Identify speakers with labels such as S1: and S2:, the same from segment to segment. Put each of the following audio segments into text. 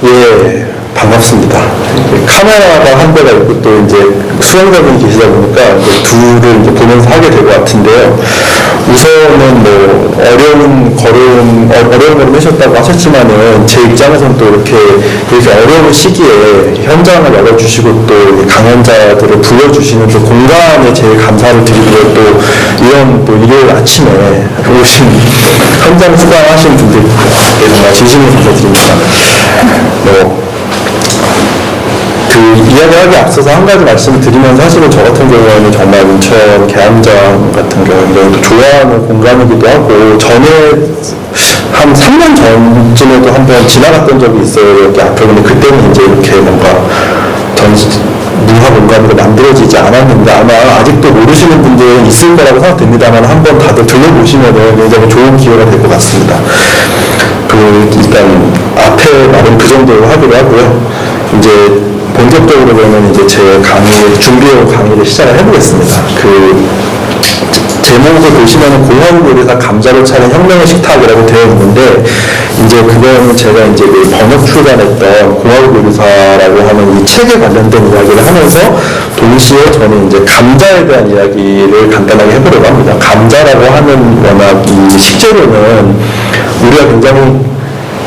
S1: 예, 반갑습니다. 카메라가 한 대가 있고 또 이제 수강자분이 계시다 보니까 이제 둘을 이제 보면서 하게 될 것 같은데요. 우선은 뭐 어려운 걸음 하셨다고 하셨지만은 제 입장에서는 또 이렇게 어려운 시기에 현장을 열어주시고 또 강연자들을 불러주시는 또 공간에 제일 감사를 드리고요. 또 이런 또 일요일 아침에 오신 현장 수강하신 분들께 정말 진심으로 감사드립니다. 이야기하기 앞서서 한 가지 말씀을 드리면 사실은 저 같은 경우에는 정말 인천 계양장 같은 경우는 좋아하는 공간이기도 하고 전에 한 3년 전쯤에도 한번 지나갔던 적이 있어요. 여기 앞에. 근데 그때는 이제 이렇게 뭔가 문화 공간으로 만들어지지 않았는데 아마 아직도 모르시는 분들은 있을 거라고 생각됩니다만 한번 다들 들려보시면 굉장히 좋은 기회가 될 것 같습니다. 일단 앞에 말은 그 정도로 하기로 하고요. 이제 본격적으로 그러면 이제 제 준비해온 강의를 시작을 해보겠습니다. 제목을 보시면은 공화국 요리사 감자로 차린 혁명의 식탁이라고 되어 있는데, 이제 그거는 제가 이제 번역 출간했던 공화국 요리사라고 하는 이 책에 관련된 이야기를 하면서 동시에 저는 이제 감자에 대한 이야기를 간단하게 해보려고 합니다. 감자라고 하는 워낙 이 식재료는 우리가 굉장히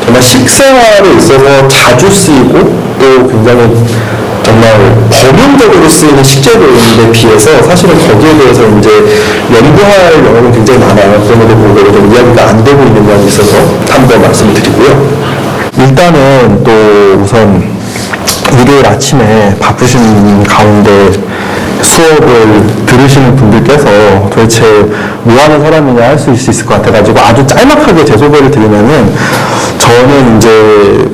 S1: 정말 식생활에 있어서 자주 쓰이고 또 굉장히 정말 범용적으로 쓰이는 식재료인데 비해서 사실은 거기에 대해서 이제 연구할 영역은 굉장히 많아요. 그럼에도 불구하고 좀 이야기가 안 되고 있는 면이 있어서 한번 말씀을 드리고요. 일단은 또 우선 일요일 아침에 바쁘신 가운데 수업을 들으시는 분들께서 도대체 뭐 하는 사람이냐 할 수 있을 것 같아가지고 아주 짤막하게 제 소개를 드리면은, 저는 이제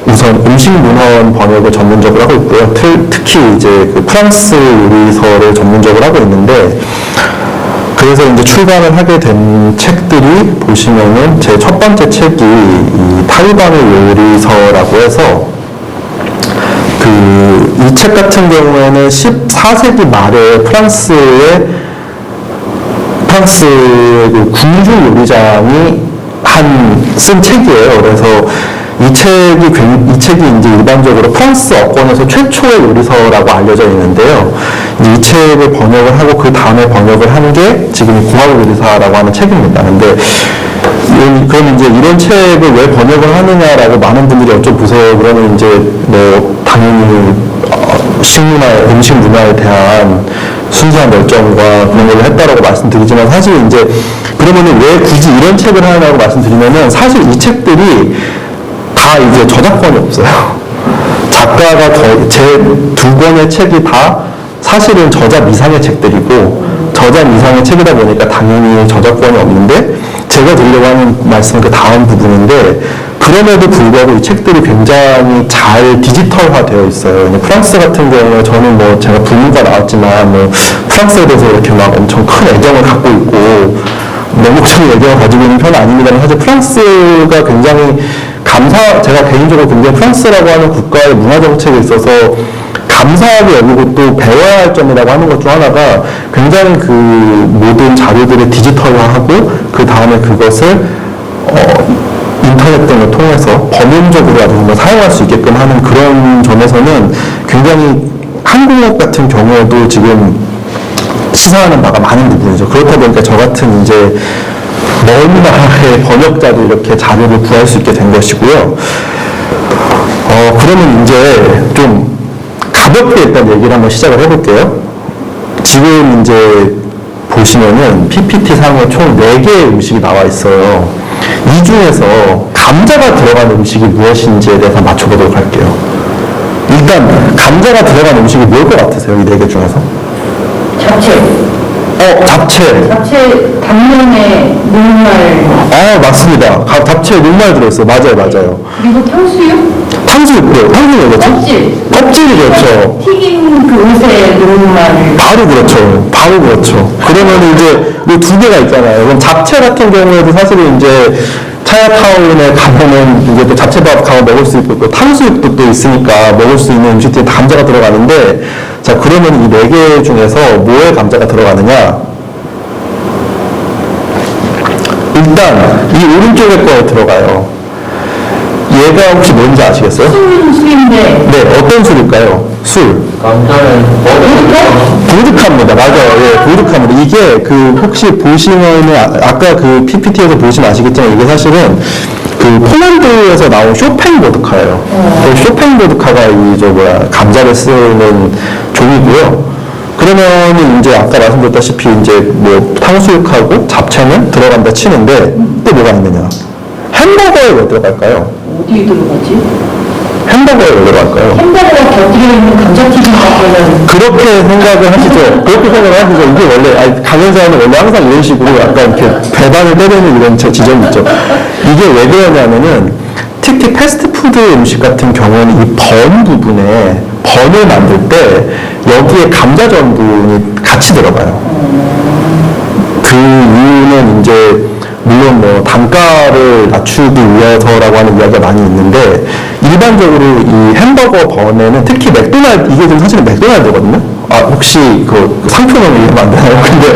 S1: 우선 음식문화원 번역을 전문적으로 하고 있고요. 특히 이제 그 프랑스 요리서를 전문적으로 하고 있는데, 그래서 이제 출간을 하게 된 책들이 보시면은 제 첫 번째 책이 이 타리방의 요리서라고 해서, 이 책 같은 경우에는 14세기 말에 프랑스의 그 궁중 요리장이 쓴 책이에요. 그래서 이 책이 이제 일반적으로 프랑스 어권에서 최초의 요리서라고 알려져 있는데요. 이 책을 번역을 하고 그 다음에 번역을 한 게 지금 공화국 요리사라고 하는 책입니다. 근데 그럼 이제 이런 책을 왜 번역을 하느냐라고 많은 분들이 여쭤보세요. 그러면 이제 뭐 당연히 음식 문화에 대한 순수한 열정과 그런 걸 했다라고 말씀드리지만, 사실 이제 그러면은 왜 굳이 이런 책을 하느냐고 말씀드리면은, 사실 이 책들이 다 이제 저작권이 없어요. 작가가 제 두 권의 책이 다 사실은 저자 미상의 책들이고, 저자 미상의 책이다 보니까 당연히 저작권이 없는데, 제가 드리려고 하는 말씀은 그 다음 부분인데, 그럼에도 불구하고 이 책들이 굉장히 잘 디지털화 되어 있어요. 프랑스 같은 경우에 저는 뭐 제가 불문과 나왔지만 뭐 프랑스에 대해서 이렇게 막 엄청 큰 애정을 갖고 있고 맹목적인 애정을 가지고 있는 편은 아닙니다만, 사실 프랑스가 굉장히 제가 개인적으로 굉장히 프랑스라고 하는 국가의 문화 정책에 있어서 감사하게 여기고 또 배워야 할 점이라고 하는 것 중 하나가 굉장히 그 모든 자료들을 디지털화하고 그 다음에 그것을 인터넷 등을 통해서 범용적으로 아주 사용할 수 있게끔 하는 그런 점에서는 굉장히 한국 같은 경우에도 지금 시사하는 바가 많은 부분이죠. 그렇다 보니까 저 같은 이제 먼 나라의 번역자도 이렇게 자료를 구할 수 있게 된 것이고요. 그러면 이제 좀 가볍게 일단 얘기를 한번 시작을 해볼게요. 지금 이제 보시면은 PPT상에 총 4개의 음식이 나와 있어요. 이 중에서 감자가 들어간 음식이 무엇인지에 대해서 맞춰보도록 할게요. 일단 감자가 들어간 음식이 뭘 것 같으세요? 이 4개 중에서?
S2: 잡채.
S1: 잡채.
S2: 잡채 단면에 녹말.
S1: 맞습니다. 잡채에 녹말 들어있어요. 맞아요.
S2: 그리고 탕수육?
S1: 탕수육 뭐겠죠? 껍질이 그렇죠.
S2: 튀긴 그 옷에 녹말.
S1: 바로 그렇죠. 그러면 이제 이 2개가 있잖아요. 그럼 잡채 같은 경우에도 사실은 이제 차야타운에 가면은 이제 또 잡채밥 가면 먹을 수 있고, 또 탕수육도 또 있으니까 먹을 수 있는 음식들이 다 감자가 들어가는데, 자, 그러면 이 4개 중에서 뭐에 감자가 들어가느냐? 일단 이 오른쪽에 거에 들어가요. 얘가 얘가 혹시 뭔지 아시겠어요?
S2: 술인데
S1: 네, 어떤 술일까요? 술.
S3: 남자는
S1: 보드카입니다. 맞아요. 예, 보드카입니다. 이게 혹시 보시면은 아까 그 PPT에서 보시면 아시겠지만 이게 사실은 그 폴란드에서 나온 쇼팽 보드카예요. 그 쇼팽 보드카가 감자를 쓰는 종이고요. 그러면은 이제 아까 말씀드렸다시피 이제 뭐 탕수육하고 잡채는 들어간다 치는데 또 뭐가 있느냐? 햄버거에 왜 들어갈까요?
S2: 어디에 들어가지?
S1: 햄버거에 왜 들어갈까요?
S2: 햄버거가 곁들여 있는 감자튀김 같은
S1: 그렇게 생각을 하시죠. 그렇게 생각을 하시죠. 이게 원래, 강연사는 원래 항상 이런 식으로 약간 이렇게 배반을 때리는 이런 지점이 있죠. 이게 왜 그러냐면은, 특히 패스트푸드 음식 같은 경우는 이 번 부분에, 번을 만들 때, 여기에 감자 전분이 같이 들어가요. 그 이유는 이제, 물론 뭐 단가를 낮추기 위해서라고 하는 이야기가 많이 있는데 일반적으로 이 햄버거 번에는 특히 맥도날드 이게 좀 사실은 맥도날드거든요. 아 혹시 그 상표명 이름 안 되나요? 근데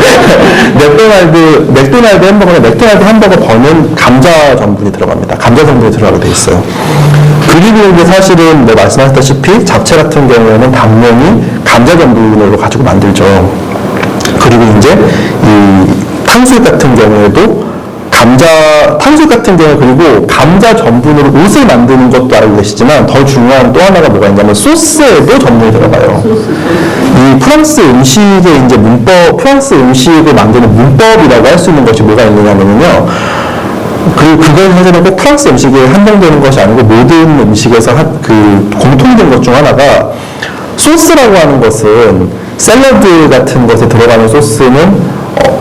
S1: 맥도날드 햄버거나 맥도날드 햄버거 번은 감자 전분이 들어갑니다. 감자 전분이 들어가게 돼 있어요. 그리고 이제 사실은 뭐 말씀하셨다시피 잡채 같은 경우에는 당연히 감자 전분으로 가지고 만들죠. 그리고 이제 이 탕수육 같은 경우에도 탕수육 같은 경우 그리고 감자 전분으로 옷을 만드는 것도 알고 계시지만 더 중요한 또 하나가 뭐가 있냐면 소스에도 전분이 들어가요. 이 프랑스 음식의 이제 프랑스 음식을 만드는 문법이라고 할 수 있는 것이 뭐가 있느냐면요. 그리고 그건 사실은 꼭 프랑스 음식에 한정되는 것이 아니고 모든 음식에서 공통된 것 중 하나가 소스라고 하는 것은 샐러드 같은 것에 들어가는 소스는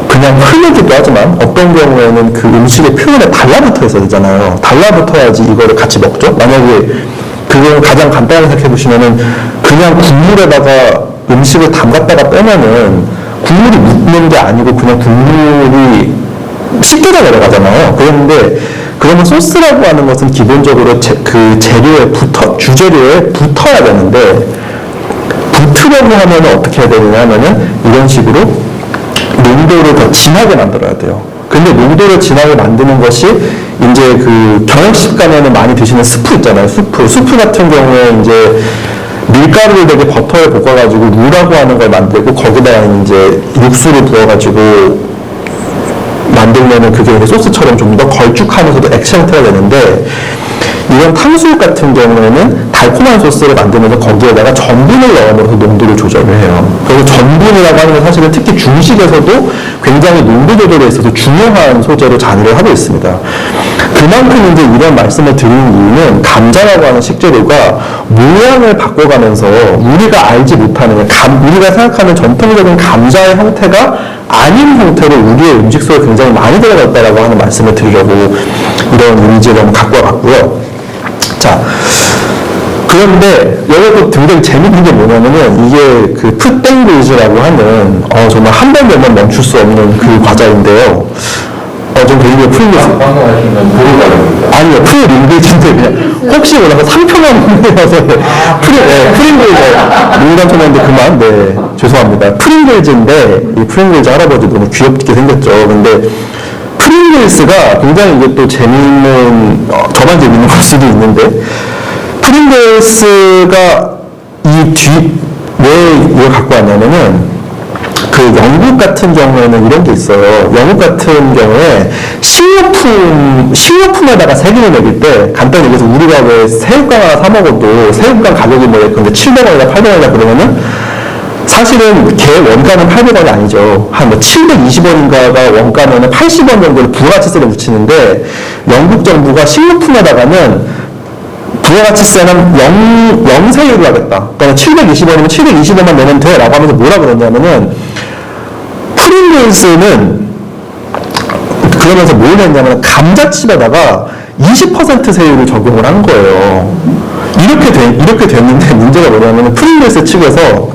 S1: 그냥 흐르기도 하지만 어떤 경우에는 그 음식의 표면에 달라붙어 있어야 되잖아요. 달라붙어야지 이거를 같이 먹죠. 만약에 그걸 가장 간단하게 생각해 보시면은 그냥 국물에다가 음식을 담갔다가 빼면은 국물이 묻는 게 아니고 그냥 국물이 쉽게 다 내려가잖아요. 그런데 그러면 소스라고 하는 것은 기본적으로 그 주재료에 붙어야 되는데 붙으려고 하면 어떻게 해야 되느냐 하면은 이런 식으로 농도를 더 진하게 만들어야 돼요. 근데 농도를 진하게 만드는 것이 이제 그 경양식 가면은 많이 드시는 스프 있잖아요. 스프 같은 경우에 이제 밀가루를 되게 버터에 볶아가지고 무라고 하는 걸 만들고 거기다가 이제 육수를 부어가지고 만들면은 그게 이제 소스처럼 좀 더 걸쭉하면서도 액체 형태가 되는데 이런 탕수육 같은 경우에는 달콤한 소스를 만들면서 거기에다가 전분을 넣어서 농도를 조절을 해요. 그래서 전분이라고 하는 건 사실은 특히 중식에서도 굉장히 농도 조절에 있어서 중요한 소재로 잔여를 하고 있습니다. 그만큼 이제 이런 말씀을 드리는 이유는 감자라고 하는 식재료가 모양을 바꿔가면서 우리가 알지 못하는 우리가 생각하는 전통적인 감자의 형태가 아닌 형태로 우리의 음식 속에 굉장히 많이 들어갔다라고 하는 말씀을 드리려고 이런 이미지를 한번 갖고 와봤고요. 자, 그런데 여기서 굉장히 재밌는 게 뭐냐면은 이게 그 풋땡글즈라고 하는 정말 한 번 되면 멈출 수 없는 그 과자인데요. 좀 개인적으로 프링글즈
S3: 방송하시면 보루가루입니다.
S1: 아니요, 프링글즈인데 그냥 혹시 몰라서 상표만 내어서 프링글즈 농담 쳤는데 그만. 네, 죄송합니다. 프링글즈인데 이 프링글즈 할아버지 너무 귀엽게 생겼죠. 근데 프링글스가 굉장히 이게 또 재미있는 저만 재미있는 걸 수도 있는데 프링글스가 왜 이걸 갖고 왔냐면은 그 영국 같은 경우에는 이런 게 있어요. 영국 같은 경우에 식료품에다가 세금을 매길 때 간단히 얘기해서 우리가 왜 새우깡 하나 사 먹어도 새우깡 가격이 뭐 근데 700원이나 800원이나 그러면은 사실은 걔 원가는 800원이 아니죠. 한 뭐 720원인가가 원가면은 80원 정도를 부가가치세를 붙이는데 영국 정부가 식료품에다가는 부가가치세는 0세율을 하겠다. 그러니까 720원이면 720원만 내면 돼 라고 하면서 뭐라 그러냐면은 프링글스는 그러면서 뭘 했냐면 감자칩에다가 20% 세율을 적용을 한 거예요. 이렇게 됐는데 문제가 뭐냐면 프링글스 측에서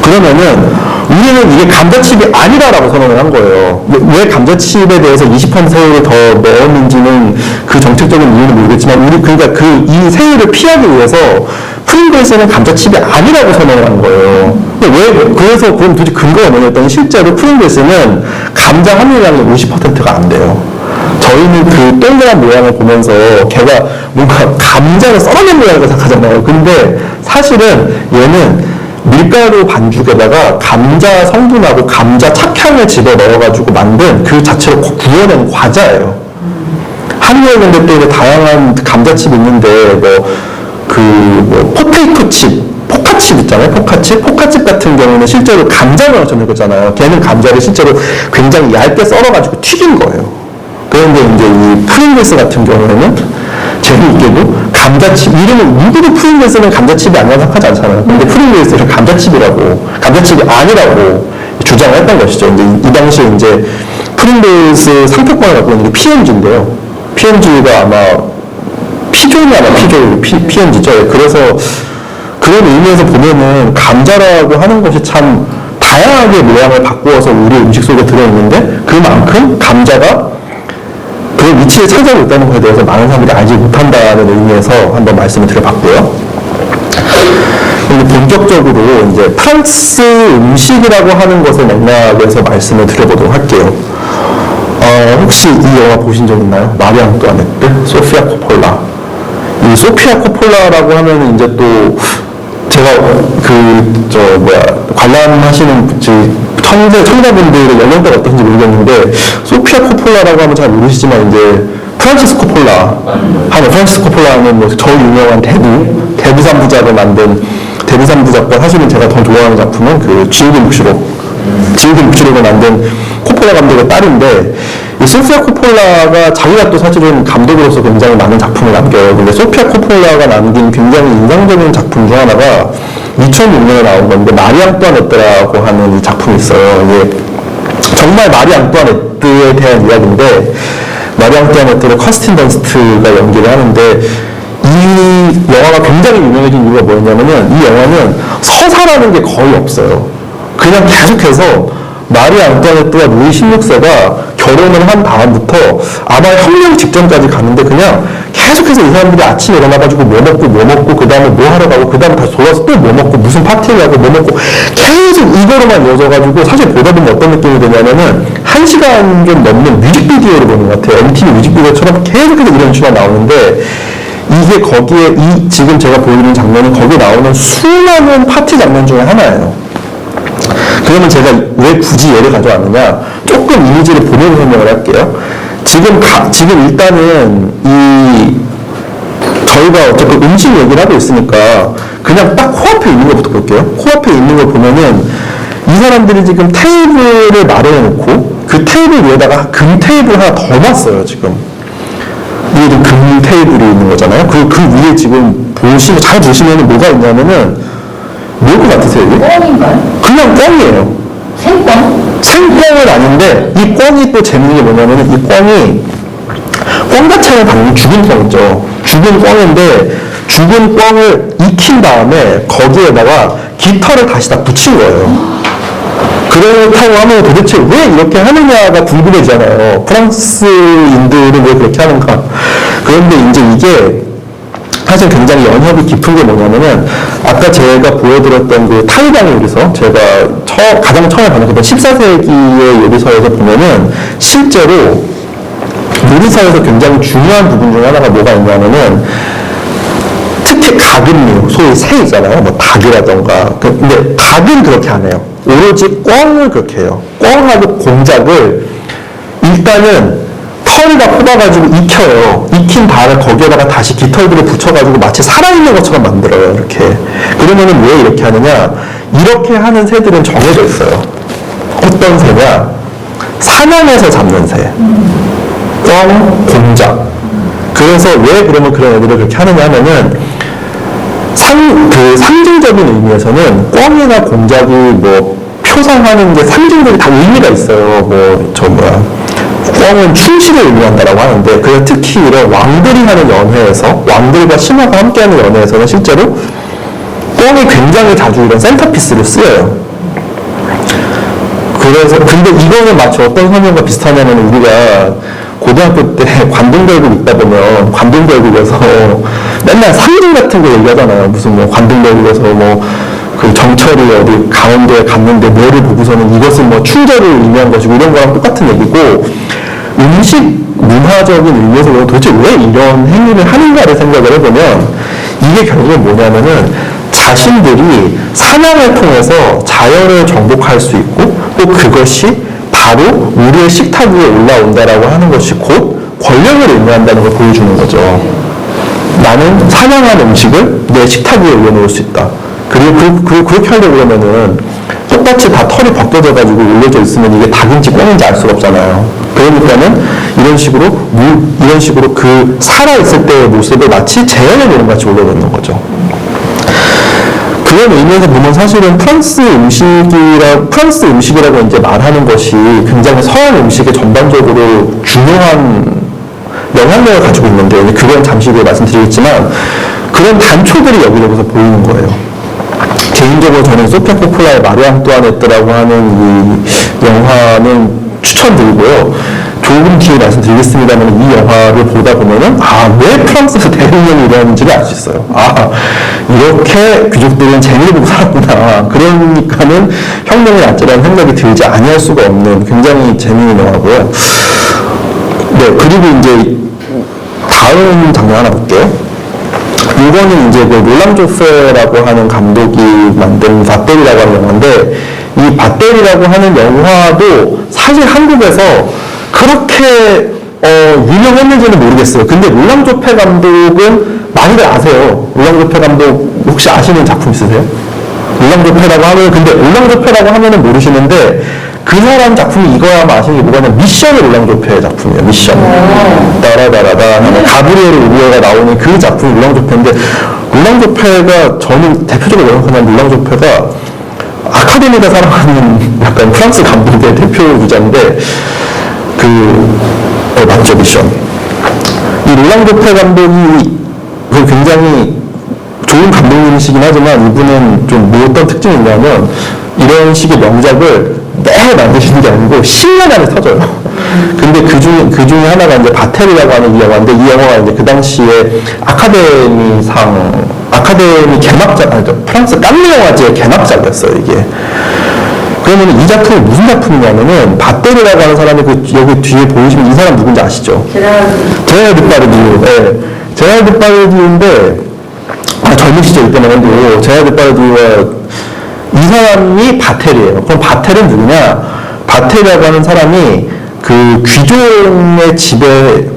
S1: 그러면은 우리는 이게 감자칩이 아니다라고 선언을 한 거예요. 왜 감자칩에 대해서 20% 세율을 더 넣었는지는 그 정책적인 이유는 모르겠지만 그러니까 이 세율을 피하기 위해서 프링글스는 감자칩이 아니라고 선언을 한 거예요. 그래서 그럼 도대체 근거가 뭐냐 했더니 실제로 프링글스는 감자 함유량이 50%가 안 돼요. 저희는 그 동그란 모양을 보면서 걔가 뭔가 감자를 썰어낸 모양을 생각하잖아요. 근데 사실은 얘는 밀가루 반죽에다가 감자 성분하고 감자 착향을 집어넣어가지고 만든 그 자체로 구워낸 과자예요. 한국에 근데 또 이제 다양한 감자칩이 있는데 포테이토 칩, 포카칩 있잖아요. 포카칩 같은 경우는 실제로 감자로 넣는 거잖아요. 걔는 감자를 실제로 굉장히 얇게 썰어가지고 튀긴 거예요. 그런데 이제 이 프링글스 같은 경우에는 재미있게도 감자칩, 이름은 누구도 프링글스는 감자칩이 아니라고 생각하지 않잖아요. 근데 프링글스를 감자칩이 아니라고 주장을 했던 것이죠. 이제 이 당시에 이제 프링글스 상표권을 갖고 있는 게 P&G인데요. P&G가 아마 P&G죠. 그래서 그런 의미에서 보면은 감자라고 하는 것이 참 다양하게 모양을 바꾸어서 우리 음식 속에 들어있는데 그만큼 감자가 그 위치를 차지하고 있다는 것에 대해서 많은 사람들이 알지 못한다는 의미에서 한번 말씀을 드려봤고요. 근데 본격적으로 이제 프랑스 음식이라고 하는 것의 맥락에서 말씀을 드려보도록 할게요. 혹시 이 영화 보신 적 있나요? 마리 앙뚜아네트, 소피아 코폴라. 이 소피아 코폴라라고 하면 이제 또 제가 관람하시는 청자분들의 연령대가 어떤지 모르겠는데 소피아 코폴라라고 하면 잘 모르시지만 이제 프란시스 코폴라는 뭐 저 유명한 대부 3부작을 만든 대부 3부작과 사실은 제가 더 좋아하는 작품은 그 지옥의 묵시록을 만든 코폴라 감독의 딸인데 이 소피아 코폴라가 자기가 또 사실은 감독으로서 굉장히 많은 작품을 남겨요. 근데 소피아 코폴라가 남긴 굉장히 인상적인 작품 중 하나가 2006년에 나온 건데 마리 앙뚜아네트라고 하는 이 작품이 있어요. 이게 정말 마리 앙뚜아네트에 대한 이야기인데 마리 앙뚜아네트를 커스틴 던스트가 연기를 하는데 이 영화가 굉장히 유명해진 이유가 뭐였냐면은 이 영화는 서사라는 게 거의 없어요. 그냥 계속해서 마리 앙뚜아네트와 루이 16세가 결혼을 한 다음부터 아마 혁명 직전까지 가는데 그냥 계속해서 이 사람들이 아침에 일어나가지고 뭐 먹고 그 다음에 뭐 하러 가고 그 다음에 다시 돌아와서 또 뭐 먹고 무슨 파티를 하고 뭐 먹고 계속 이거로만 이어져가지고 사실 보다 보면 어떤 느낌이 드냐면은 1시간 좀 넘는 뮤직비디오를 보는 것 같아요. MTV 뮤직비디오처럼 계속해서 이런 수가 나오는데 이게 거기에 지금 제가 보여드리는 장면이 거기에 나오는 수많은 파티 장면 중에 하나예요. 그러면 제가 왜 굳이 얘를 가져왔느냐? 조금 이미지를 보면서 설명을 할게요. 지금 일단은 저희가 어쨌든 음식 얘기를 하고 있으니까 그냥 딱 코앞에 있는 것부터 볼게요. 코앞에 있는 걸 보면은 이 사람들이 지금 테이블을 마련해놓고 그 테이블 위에다가 금 테이블 하나 더 놨어요, 지금. 위에도 금 테이블이 있는 거잖아요. 그 위에 지금 잘 보시면은 뭐가 있냐면은 뭘 것 같으세요, 이게?
S2: 뻥인가요?
S1: 그냥 뻥이에요.
S2: 생뻥?
S1: 생뻥은 아닌데, 이 뻥이 또 재밌는 게 뭐냐면은, 이 뻥 자체는 당연히 죽은 뻥이죠. 죽은 뻥인데, 죽은 뻥을 익힌 다음에, 거기에다가 깃털을 다시 다 붙인 거예요. 그렇다고 하면 도대체 왜 이렇게 하느냐가 궁금해지잖아요. 프랑스인들은 왜 그렇게 하는가. 그런데 이제 이게, 사실 굉장히 연협이 깊은 게 뭐냐면은 아까 제가 보여드렸던 그 타이방의 요리서 제가 가장 처음에 번역했던 14세기의 요리서에서 보면은 실제로 요리사에서 굉장히 중요한 부분 중에 하나가 뭐가 있냐면은 특히 가금류, 소위 새 있잖아요. 뭐 닭이라던가. 근데 닭은 그렇게 안 해요. 오로지 꿩을 그렇게 해요. 꿩하고 공작을 일단은 털이가 뽑아가지고 익혀요. 익힌 다음에 거기에다가 다시 깃털들을 붙여가지고 마치 살아있는 것처럼 만들어요. 이렇게. 그러면은 왜 이렇게 하느냐? 이렇게 하는 새들은 정해져 있어요. 어떤 새냐? 사냥해서 잡는 새. 꿩, 공작. 그래서 왜 그러면 그런 애들을 그렇게 하느냐 하면은 상징적인 의미에서는 꿩이나 공작이 뭐 표상하는 게 상징적인 다 의미가 있어요. 꿩은 충실을 의미한다라고 하는데, 그래서 특히 이런 왕들이 하는 연회에서, 왕들과 신하가 함께하는 연회에서는 실제로 꿩이 굉장히 자주 이런 센터피스를 쓰여요. 그래서, 근데 이거는 마치 어떤 설명과 비슷하냐면 우리가 고등학교 때 관동결국 있다 보면 관동결국에서 맨날 상징 같은 거 얘기하잖아요. 무슨 뭐 관동결국에서 그 정철이 어디 강원도에 갔는데 뭐를 보고서는 이것은 뭐 충절을 의미한 것이고 이런 거랑 똑같은 얘기고, 음식 문화적인 의미에서 보면 도대체 왜 이런 행위를 하는가를 생각을 해보면 이게 결국은 뭐냐면은 자신들이 사냥을 통해서 자연을 정복할 수 있고 또 그것이 바로 우리의 식탁 위에 올라온다라고 하는 것이 곧 권력을 의미한다는 걸 보여주는 거죠. 나는 사냥한 음식을 내 식탁 위에 올려놓을 수 있다. 그리고 그렇게 하려고 그러면은 똑같이 다 털이 벗겨져가지고 올려져 있으면 이게 닭인지 꿩인지 알 수가 없잖아요. 그러니까는 이런 식으로 그 살아있을 때의 모습을 마치 재현해 놓은 같이 올려놓는 거죠. 그런 의미에서 보면 사실은 프랑스 음식이라고 이제 말하는 것이 굉장히 서양 음식에 전반적으로 중요한 영향력을 가지고 있는데 그건 잠시 후에 말씀드리겠지만 그런 단초들이 여기저기서 보이는 거예요. 개인적으로 저는 소피아 코폴라의 마리 앙뚜아네트라고 하는 이 영화는 추천드리고요. 조금 뒤에 말씀드리겠습니다만 이 영화를 보다 보면은 왜 프랑스에서 대통령이 이러는지를 알 수 있어요. 이렇게 귀족들은 재미를 보고 살았구나. 그러니까는 혁명이 낫지라는 생각이 들지 아니할 수가 없는 굉장히 재미있는 영화고요. 네, 그리고 이제 다음 장면 하나 볼게요. 이거는 이제 그 롤랑 조페라고 하는 감독이 만든 밧데리라고 하는 영화인데 이 밧데리라고 하는 영화도 사실 한국에서 그렇게 유명했는지는 모르겠어요. 근데 롤랑 조페 감독은 많이들 아세요. 롤랑 조페 감독 혹시 아시는 작품 있으세요? 롤랑 조페라고 하면 근데 롤랑 조페라고 하면은 모르시는데 그 사람 작품이 이거야 아마 아시는 게 뭐냐면 미션이 롤랑 조페의 작품이에요. 미션. 따라따라다 하는 가브리엘 오리오가 나오는 그 작품이 롤랑 조페인데 롤랑 조페가 저는 대표적으로 생각하는 롤랑 조페가 아카데미가 사랑하는 약간 프랑스 감독의 대표 주자인데 맞죠, 미션. 이 롤랑 조페 감독이 굉장히 좋은 감독님이시긴 하지만 이분은 좀 어떤 특징이 있냐면 이런 식의 명작을 매일 만드시는 게 아니고 10년 안에 터져요. 근데 그 중에 하나가 이제 바텔이라고 하는 이 영화인데 이 영화가 이제 그 당시에 아카데미 개막작, 프랑스 깐느 영화제의 개막작이었어요, 이게. 그러면 이 작품이 무슨 작품이냐면은 바텔이라고 하는 사람이 여기 뒤에 보이시면 이 사람 누군지 아시죠? 제라르드 파르디유. 네. 제라르드 파르디유인데 젊은 시절 때만 제라르드 파르디유가 이 사람이 바텔이에요. 그럼 바텔은 누구냐? 바텔이라고 하는 사람이 그 귀종의 집을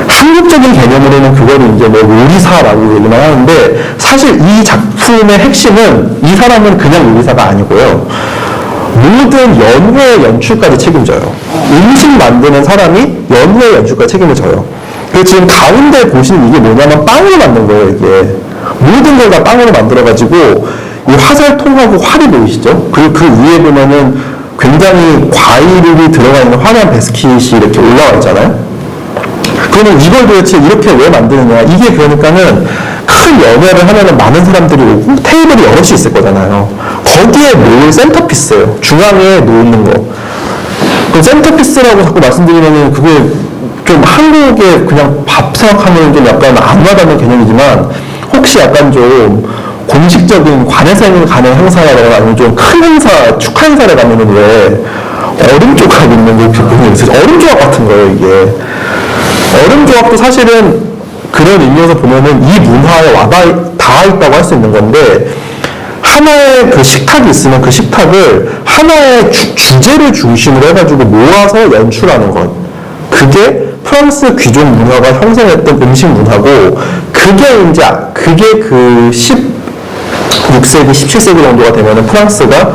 S1: 한국적인 개념으로는 그거를 이제 뭐 요리사라고 얘기만 하는데 사실 이 작품의 핵심은 이 사람은 그냥 요리사가 아니고요. 모든 연회의 연출까지 책임져요. 음식 만드는 사람이 연회의 연출까지 책임을 져요. 그리고 지금 가운데 보시는 이게 뭐냐면 빵으로 만든 거예요, 이게. 모든 걸 다 빵으로 만들어가지고 이 화살통하고 활이 보이시죠? 그리고 그 위에 보면은 굉장히 과일이 들어가 있는 화려한 비스킷이 이렇게 올라와 있잖아요. 그러면 이걸 도대체 이렇게 왜 만드느냐? 이게 그러니까는 큰 연회를 하면은 많은 사람들이 오고 테이블이 여럿이 있을 거잖아요. 거기에 놓을 센터피스예요. 중앙에 놓는 거. 그 센터피스라고 자꾸 말씀드리면은 그게 좀 한국에 그냥 밥 생각하면 좀 약간 안 와닿는 개념이지만 혹시 약간 좀 공식적인 관에서 가는 행사라거나 아니면 좀 큰 행사, 축하 행사를 가면은 왜 얼음 조각 있는 거 혹시 보는 적 있어요? 얼음 조각 같은 거예요, 이게. 얼음 조각도 사실은 그런 의미에서 보면은 이 문화에 닿아 있다고 할 수 있는 건데 하나의 그 식탁이 있으면 그 식탁을 하나의 주제를 중심으로 해가지고 모아서 연출하는 것. 그게 프랑스 귀족 문화가 형성했던 음식 문화고 그게 그 16세기, 17세기 정도가 되면은 프랑스가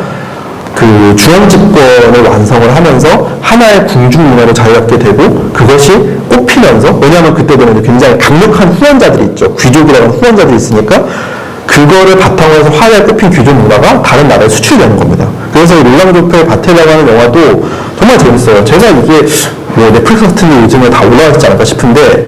S1: 그 중앙집권을 완성을 하면서 하나의 궁중 문화로 자리잡게 되고 그것이 꼽히면서 왜냐하면 그때 되면 굉장히 강력한 후원자들이 있죠. 귀족이라는 후원자들이 있으니까 그거를 바탕으로 해서 화려하게 꼽힌 귀족 문화가 다른 나라에 수출되는 겁니다. 그래서 롤랑 조페의 바텔이라고 하는 영화도 정말 재밌어요. 제가 이게 뭐 넷플릭스 같은 데 요즘에 다 올라와 있지 않을까 싶은데